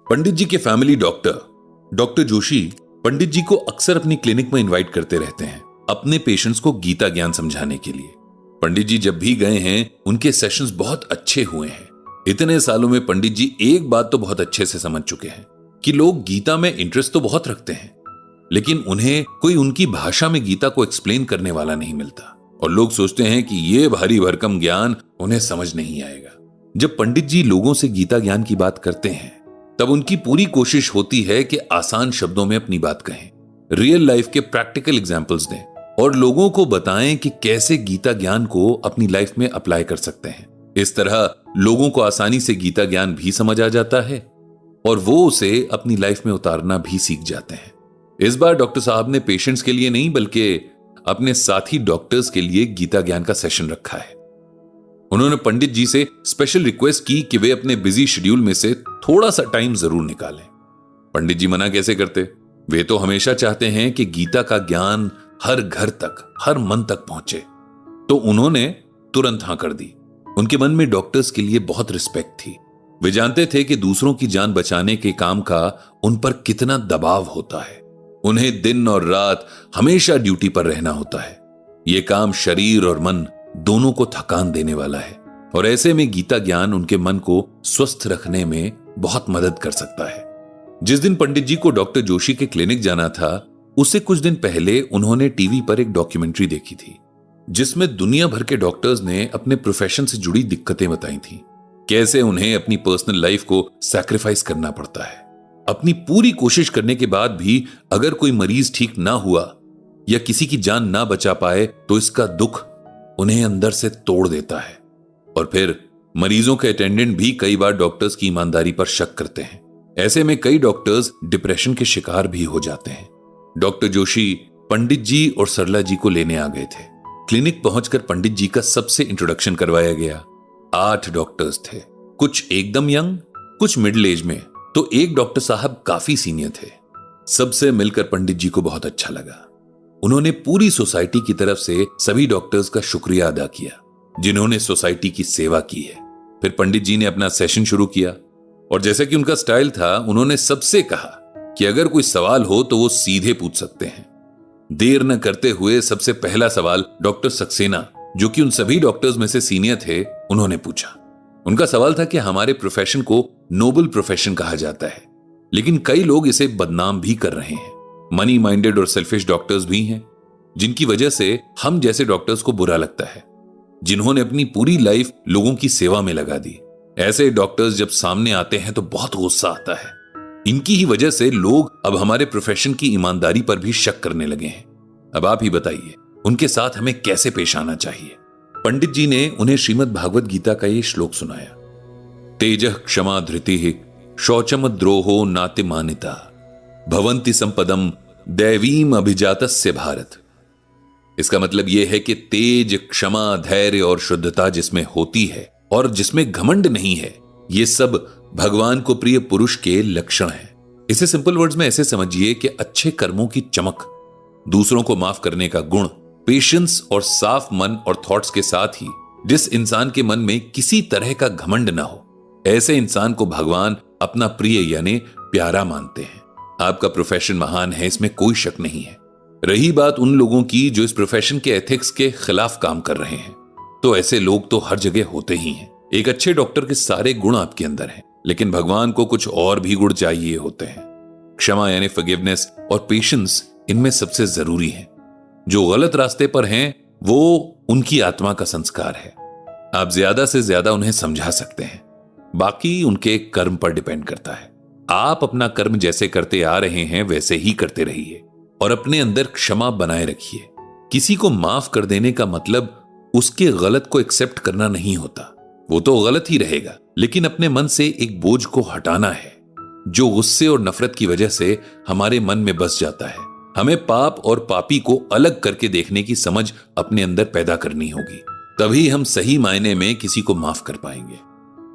पंडित जी के family doctor Joshi पंडित जी को अक्सर अपनी क्लिनिक में इनवाइट करते रहते हैं अपने पेशेंट्स को गीता ज्ञान समझाने के लिए। पंडित जी जब भी गए हैं उनके सेशंस बहुत अच्छे हुए हैं। इतने सालों में पंडित जी एक बात तो बहुत अच्छे से समझ चुके हैं कि लोग गीता में इंटरेस्ट तो बहुत रखते हैं, लेकिन उन्हें कोई उनकी भाषा में गीता को एक्सप्लेन करने वाला नहीं मिलता और लोग सोचते हैं कि ये भारी भरकम ज्ञान उन्हें समझ नहीं आएगा। जब पंडित जी लोगों से गीता ज्ञान की बात करते हैं तब उनकी पूरी कोशिश होती है कि आसान शब्दों में अपनी बात कहें, रियल लाइफ के प्रैक्टिकल एग्जांपल्स दें और लोगों को बताएं कि कैसे गीता ज्ञान को अपनी लाइफ में अप्लाई कर सकते हैं। इस तरह लोगों को आसानी से गीता ज्ञान भी समझ आ जाता है और वो उसे अपनी लाइफ में उतारना भी सीख जाते हैं। इस बार डॉक्टर साहब ने पेशेंट्स के लिए नहीं बल्कि अपने साथी डॉक्टर्स के लिए गीता ज्ञान का सेशन रखा है। उन्होंने पंडित जी से स्पेशल रिक्वेस्ट की कि वे अपने बिजी शेड्यूल में से थोड़ा सा टाइम जरूर निकालें। पंडित जी मना कैसे करते? वे तो हमेशा चाहते हैं कि गीता का ज्ञान हर घर तक, हर मन तक पहुंचे, तो उन्होंने तुरंत हां कर दी। उनके मन में डॉक्टर्स के लिए बहुत रिस्पेक्ट थी। वे जानते थे कि दूसरों की जान बचाने के काम का उन पर कितना दबाव होता है। उन्हें दिन और रात हमेशा ड्यूटी पर रहना होता है। यह काम शरीर और मन दोनों को थकान देने वाला है और ऐसे में गीता ज्ञान उनके मन को स्वस्थ रखने में बहुत मदद कर सकता है। जिस दिन पंडित जी को डॉक्टर जोशी के क्लिनिक जाना था उससे कुछ दिन पहले उन्होंने टीवी पर एक डॉक्यूमेंट्री देखी थी जिसमें दुनिया भर के डॉक्टर्स ने अपने प्रोफेशन से जुड़ी दिक्कतें बताई थी। कैसे उन्हें अपनी पर्सनल लाइफ को सैक्रिफाइस करना पड़ता है। अपनी पूरी कोशिश करने के बाद भी अगर कोई मरीज ठीक ना हुआ या किसी की जान ना बचा पाए तो इसका दुख उन्हें अंदर से तोड़ देता है। और फिर मरीजों के अटेंडेंट भी कई बार डॉक्टर्स की ईमानदारी पर शक करते हैं। ऐसे में कई डॉक्टर्स डिप्रेशन के शिकार भी हो जाते हैं। डॉक्टर जोशी पंडित जी और सरला जी को लेने आ गए थे। क्लिनिक पहुंचकर पंडित जी का सबसे इंट्रोडक्शन करवाया गया। 8 डॉक्टर्स थे, कुछ एकदम यंग, कुछ मिडिल एज में, तो एक डॉक्टर साहब काफी सीनियर थे। सबसे मिलकर पंडित जी को बहुत अच्छा लगा। उन्होंने पूरी सोसाइटी की तरफ से सभी डॉक्टर्स का शुक्रिया अदा किया जिन्होंने सोसाइटी की सेवा की है। फिर पंडित जी ने अपना सेशन शुरू किया और जैसा कि उनका स्टाइल था उन्होंने सबसे कहा कि अगर कोई सवाल हो तो वो सीधे पूछ सकते हैं। देर न करते हुए सबसे पहला सवाल डॉक्टर सक्सेना, जो कि उन सभी डॉक्टर्स में से सीनियर थे, उन्होंने पूछा। उनका सवाल था कि हमारे प्रोफेशन को नोबल प्रोफेशन कहा जाता है, लेकिन कई लोग इसे बदनाम भी कर रहे हैं। मनी माइंडेड और सेल्फिश डॉक्टर्स भी हैं जिनकी वजह से हम जैसे डॉक्टर्स को बुरा लगता है, जिन्होंने अपनी पूरी लाइफ लोगों की सेवा में लगा दी। ऐसे डॉक्टर्स जब सामने आते हैं तो बहुत गुस्सा आता है। इनकी ही वजह से लोग अब हमारे प्रोफेशन की ईमानदारी पर भी शक करने लगे हैं। अब आप ही बताइए उनके साथ हमें कैसे पेश आना चाहिए। पंडित जी ने उन्हें श्रीमद् भागवत गीता का ये श्लोक सुनाया। तेजः क्षमा धृतिः शौचम द्रोहो नातिमानिता भवंति संपदम दैवीम अभिजातस्य भारत। इसका मतलब यह है कि तेज, क्षमा, धैर्य और शुद्धता जिसमें होती है और जिसमें घमंड नहीं है, ये सब भगवान को प्रिय पुरुष के लक्षण हैं। इसे सिंपल वर्ड्स में ऐसे समझिए कि अच्छे कर्मों की चमक, दूसरों को माफ करने का गुण, पेशेंस और साफ मन और थॉट्स के साथ ही जिस इंसान के मन में किसी तरह का घमंड ना हो, ऐसे इंसान को भगवान अपना प्रिय यानी प्यारा मानते हैं। आपका प्रोफेशन महान है, इसमें कोई शक नहीं है। रही बात उन लोगों की जो इस प्रोफेशन के एथिक्स के खिलाफ काम कर रहे हैं, तो ऐसे लोग तो हर जगह होते ही हैं। एक अच्छे डॉक्टर के सारे गुण आपके अंदर हैं, लेकिन भगवान को कुछ और भी गुण चाहिए होते हैं। क्षमा यानी फॉरगिवनेस और पेशेंस इनमें सबसे जरूरी है। जो गलत रास्ते पर हैं वो उनकी आत्मा का संस्कार है। आप ज्यादा से ज्यादा उन्हें समझा सकते हैं, बाकी उनके कर्म पर डिपेंड करता है। आप अपना कर्म जैसे करते आ रहे हैं वैसे ही करते रहिए और अपने अंदर क्षमा बनाए रखिए। किसी को माफ कर देने का मतलब उसके गलत को एक्सेप्ट करना नहीं होता, वो तो गलत ही रहेगा, लेकिन अपने मन से एक बोझ को हटाना है जो गुस्से और नफरत की वजह से हमारे मन में बस जाता है। हमें पाप और पापी को अलग करके देखने की समझ अपने अंदर पैदा करनी होगी, तभी हम सही मायने में किसी को माफ कर पाएंगे।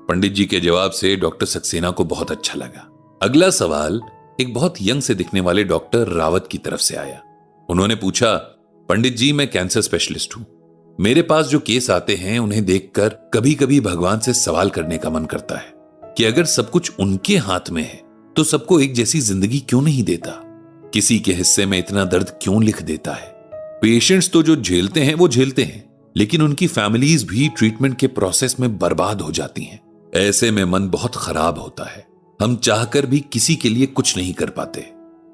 पंडित जी के जवाब से डॉक्टर सक्सेना को बहुत अच्छा लगा। अगला सवाल एक बहुत यंग से दिखने वाले डॉक्टर रावत की तरफ से आया। उन्होंने पूछा, पंडित जी मैं कैंसर स्पेशलिस्ट हूं। मेरे पास जो केस आते हैं उन्हें देखकर कभी कभी भगवान से सवाल करने का मन करता है कि अगर सब कुछ उनके हाथ में है तो सबको एक जैसी जिंदगी क्यों नहीं देता? किसी के हिस्से में इतना दर्द क्यों लिख देता है? पेशेंट्स तो जो झेलते हैं वो झेलते हैं, लेकिन उनकी फैमिलीज भी ट्रीटमेंट के प्रोसेस में बर्बाद हो जाती हैं। ऐसे में मन बहुत खराब होता है। हम चाहकर भी किसी के लिए कुछ नहीं कर पाते।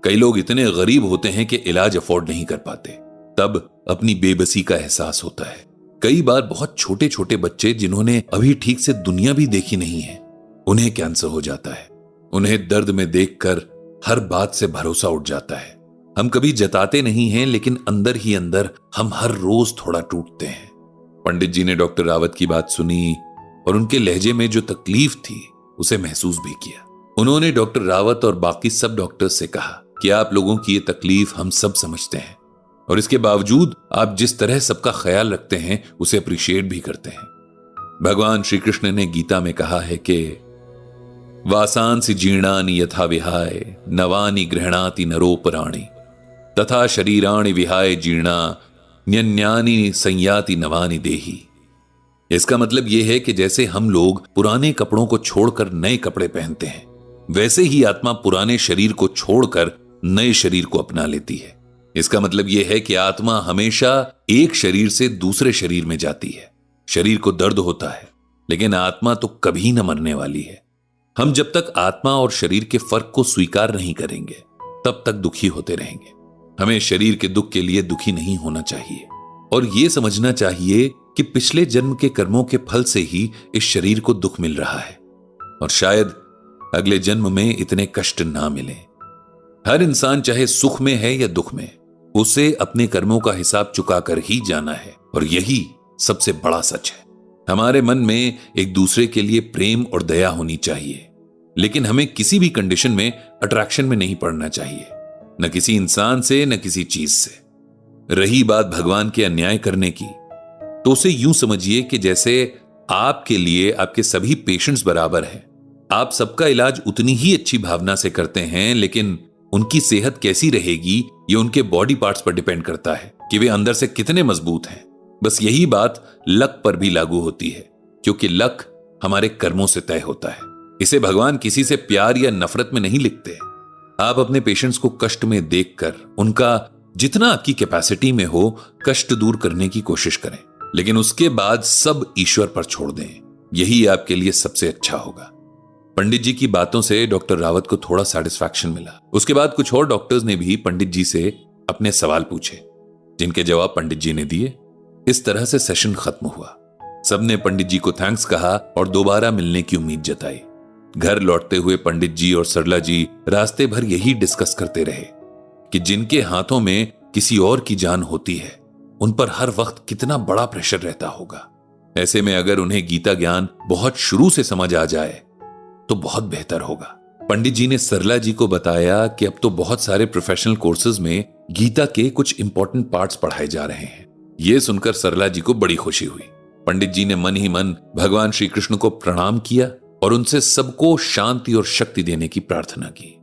कई लोग इतने गरीब होते हैं कि इलाज अफोर्ड नहीं कर पाते, तब अपनी बेबसी का एहसास होता है। कई बार बहुत छोटे छोटे बच्चे जिन्होंने अभी ठीक से दुनिया भी देखी नहीं है, उन्हें कैंसर हो जाता है। उन्हें दर्द में देखकर हर बात से भरोसा उठ जाता है। हम कभी जताते नहीं हैं, लेकिन अंदर ही अंदर हम हर रोज थोड़ा टूटते हैं। पंडित जी ने डॉक्टर रावत की बात सुनी और उनके लहजे में जो तकलीफ थी उसे महसूस भी किया। उन्होंने डॉक्टर रावत और बाकी सब डॉक्टर्स से कहा कि आप लोगों की ये तकलीफ हम सब समझते हैं और इसके बावजूद आप जिस तरह सबका ख्याल रखते हैं उसे अप्रिशिएट भी करते हैं। भगवान श्री कृष्ण ने गीता में कहा है कि वासांसि जीर्णानि यथा विहाय नवानि गृह्णाति नरोपराणि तथा शरीराणि विहाय जीर्णा न्यन्यानि संयाति नवानि देहि। इसका मतलब यह है कि जैसे हम लोग पुराने कपड़ों को छोड़कर नए कपड़े पहनते हैं, वैसे ही आत्मा पुराने शरीर को छोड़कर नए शरीर को अपना लेती है। इसका मतलब यह है कि आत्मा हमेशा एक शरीर से दूसरे शरीर में जाती है। शरीर को दर्द होता है, लेकिन आत्मा तो कभी न मरने वाली है। हम जब तक आत्मा और शरीर के फर्क को स्वीकार नहीं करेंगे, तब तक दुखी होते रहेंगे। हमें शरीर के दुख के लिए दुखी नहीं होना चाहिए और यह समझना चाहिए कि पिछले जन्म के कर्मों के फल से ही इस शरीर को दुख मिल रहा है और शायद अगले जन्म में इतने कष्ट ना मिले। हर इंसान चाहे सुख में है या दुख में, उसे अपने कर्मों का हिसाब चुकाकर ही जाना है और यही सबसे बड़ा सच है। हमारे मन में एक दूसरे के लिए प्रेम और दया होनी चाहिए, लेकिन हमें किसी भी कंडीशन में अट्रैक्शन में नहीं पड़ना चाहिए, न किसी इंसान से न किसी चीज से। रही बात भगवान के अन्याय करने की, तो उसे यूं समझिए कि जैसे आपके लिए आपके सभी पेशेंट्स बराबर हैं। आप सबका इलाज उतनी ही अच्छी भावना से करते हैं, लेकिन उनकी सेहत कैसी रहेगी ये उनके बॉडी पार्ट्स पर डिपेंड करता है कि वे अंदर से कितने मजबूत हैं। बस यही बात लक पर भी लागू होती है, क्योंकि लक हमारे कर्मों से तय होता है। इसे भगवान किसी से प्यार या नफरत में नहीं लिखते। आप अपने पेशेंट्स को कष्ट में देखकर उनका जितना आपकी कैपेसिटी में हो कष्ट दूर करने की कोशिश करें, लेकिन उसके बाद सब ईश्वर पर छोड़ दें। यही आपके लिए सबसे अच्छा होगा। पंडित जी की बातों से डॉक्टर रावत को थोड़ा सेटिस्फैक्शन मिला। उसके बाद कुछ और डॉक्टर्स ने भी पंडित जी से अपने सवाल पूछे, जिनके जवाब पंडित जी ने दिए। इस तरह से सेशन खत्म हुआ। सबने पंडित जी को थैंक्स कहा और दोबारा मिलने की उम्मीद जताई। घर लौटते हुए पंडित जी और सरला जी रास्ते भर यही डिस्कस करते रहे कि जिनके हाथों में किसी और की जान होती है, उन पर हर वक्त कितना बड़ा प्रेशर रहता होगा। ऐसे में अगर उन्हें गीता ज्ञान बहुत शुरू से समझ आ जाए तो बहुत बेहतर होगा। पंडित जी ने सरला जी को बताया कि अब तो बहुत सारे प्रोफेशनल कोर्सेज में गीता के कुछ इंपॉर्टेंट पार्ट्स पढ़ाए जा रहे हैं। यह सुनकर सरला जी को बड़ी खुशी हुई। पंडित जी ने मन ही मन भगवान श्री कृष्ण को प्रणाम किया और उनसे सबको शांति और शक्ति देने की प्रार्थना की।